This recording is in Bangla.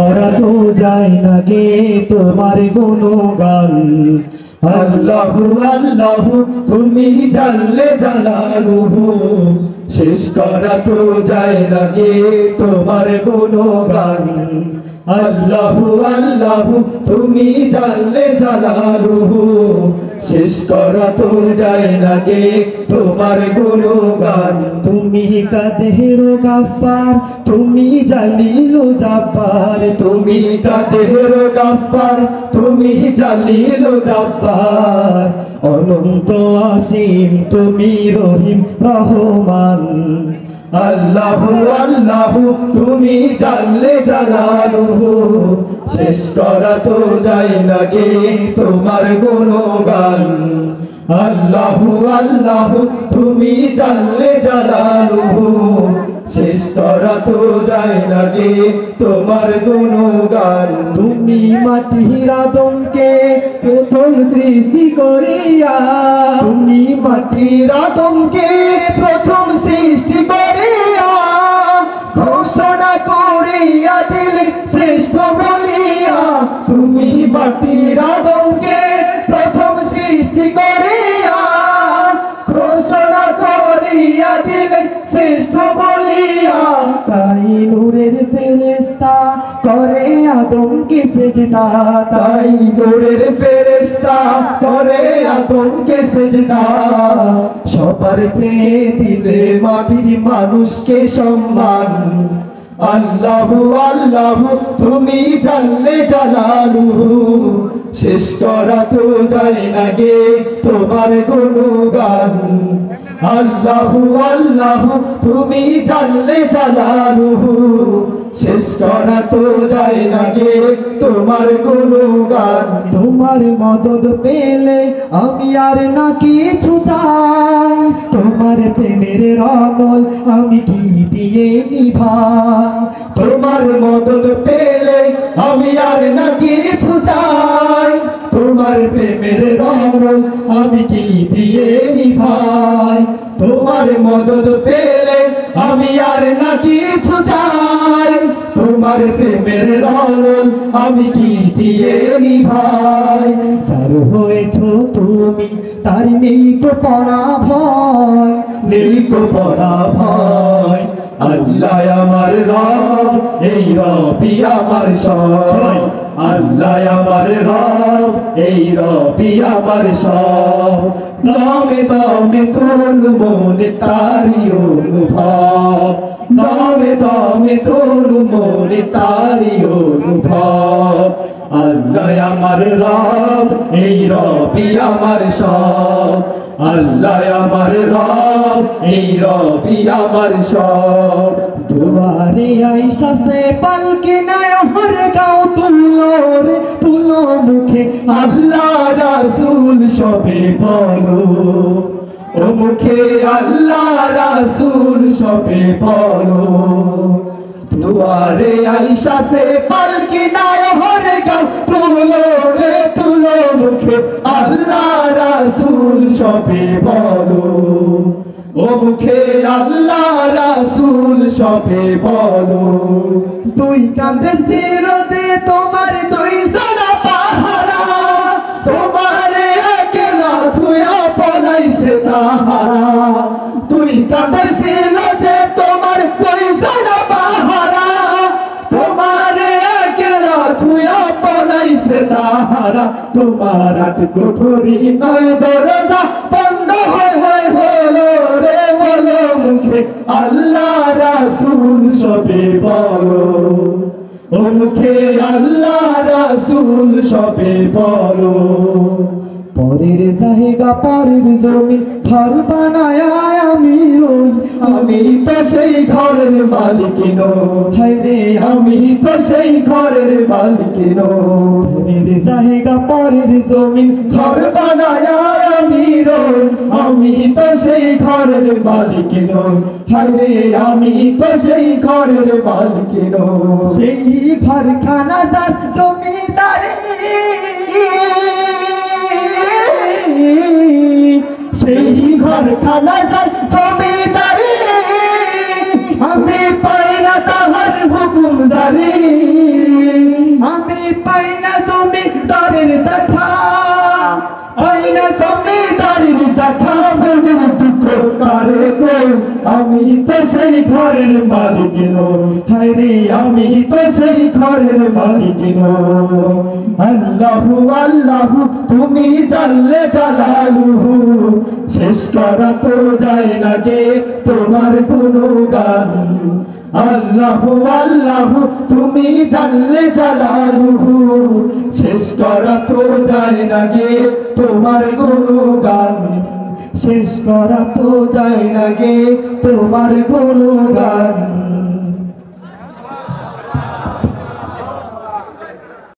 করা তো যায় না গে তোমার গুণগান। আল্লাহু আল্লাহু তুমি জানলে জালালুহু, শেষ করা তো যায় না গে তোমার গুণগান। আল্লাহু আল্লাহু তুমি জানলে জালালুহু, শেষ করা তো যায় না গে তোমার গুণগান। তুমি কাদের গাফফার, তুমি জালিল জাব্বার, তুমি কাদের গাফফার, তুমি জালিল জাব্বার। অনন্ত অসীম তুমি রহিম রহমান। আল্লাহু আল্লাহু তুমি জানলে জালালুহু, শেষ করা তো যায় না গে তোমার গুণগান। আল্লাহু আল্লাহু তুমি জানলে জালালুহু, শেষ করা তো যায় না গে তোমার গুণগান। তুমি মাটির আদমকে প্রথম সৃষ্টি করিয়া, তুমি মাটির আদমকে প্রথম সৃষ্টি করিয়া, ঘোষণা করিয়া দিলে শ্রেষ্ঠ বলিয়া। তুমি মাটির আদমকে প্রথম সৃষ্টি করিয়া, ঘোষণা করিয়া দিলে শ্রেষ্ঠ বলিয়া। তাই নূরের ফেরেশতা করে আদমকে সেজদা, তাই নূরের ফেরেশতা করে আদমকে সেজদা। সবার চেয়ে দিলে মাটির মানুষকে সম্মান। আল্লাহু আল্লাহু তুমি জানলে জালালুহু, শেষ করা তো যায় না গে তোমার গুণগান। আল্লাহু আল্লাহু তুমি জানলে জালালুহু, শেষ করা তো যায় না গে তোমার গুণগান। তোমার মদদ পেলে আমি আর না কিছু চাই, তোমার প্রেমের রঙল আমি কি দিয়ে নিভাই। তোমার মদদ পেলে আমি আর না কিছু চাই, তোমার প্রেমের রঙল আমি কি দিয়ে নিভাই। তোমার মদদ পেলে আমি আর না কিছু চাই, তোমার প্রেমের রঙল আমি কি দিয়ে নিভাই। যার হয়েছো তুমি তার নেই তো পড়া ভয়, নেই তো পড়া ভয়। আল্লাহ আমার রব, এই রবি আমার সব। আল্লাহ আমার রব, এই রবি আমার সব। দমে দমে তোর মনে তারি অনুভব, দমে দমে তোর মনে তারি অনুভব। আল্লাহ আমার রব, এই রবি আমার সব। আল্লাহ আমার রব, এই রবি আমার সব। দুয়ারে আইসা সে পালকি নায় হর গাও তুলো রে তুলো মুখে আল্লাহ রাসূল সবে বলো। ও মুখে আল্লাহ রাসূল সবে বলো। দুয়ারে আইসা সে পালকি নায় হর গাও তুলো রে তুলো মুখে আল্লাহ রাসূল সবে বলো। ও মুখে আল্লাহ রাসূল সবে বলো। তুই কাঁদেছিল যে তোমার দুই জনা পাহারা, তোমার একলা থুয়া পলাইছে তাহারা। তুই কাঁদেছিল যে তোমার দুই জনা পাহারা, তোমার একলা থুয়া পলাইছে তাহারা। তোমার আট কোঠরি নয় দরজা বন্ধ হয় হয় হলো রে বলো মুখে আল্লাহ রাসূল সবে বলো। ও মুখে আল্লাহ রাসূল সবে বলো। পরের জায়গা পরের জমিন ঘর বানায় আমি রই, আমি তো সেই ঘরের মালিক নই। হায় রে আমি তো সেই ঘরের মালিক নই। পরের জায়গা পরের জমিন ঘর বানায় আমি রই, আমি তো সেই ঘরের মালিক নই। হায় রে আমি তো সেই ঘরের মালিক নই। সেই ঘরখানা যার জমিদারি, সেই ঘরখানা যার জমিদারি, আমি পাই না তাহার হুকুম জারি। আমারে কই আমি তো সেই ঘরের মালিক নই হায়রে আমি তো সেই ঘরের মালিক নই আল্লাহু আল্লাহু তুমি জাল্লে জালালুহু শেষ করা তো যায় না গে তোমার গুণগান আল্লাহু আল্লাহু তুমি জাল্লে জালালুহু শেষ করা তো যায় না গে তোমার গুণগান শেষ করা তো যায় না গে তোমার গুণগান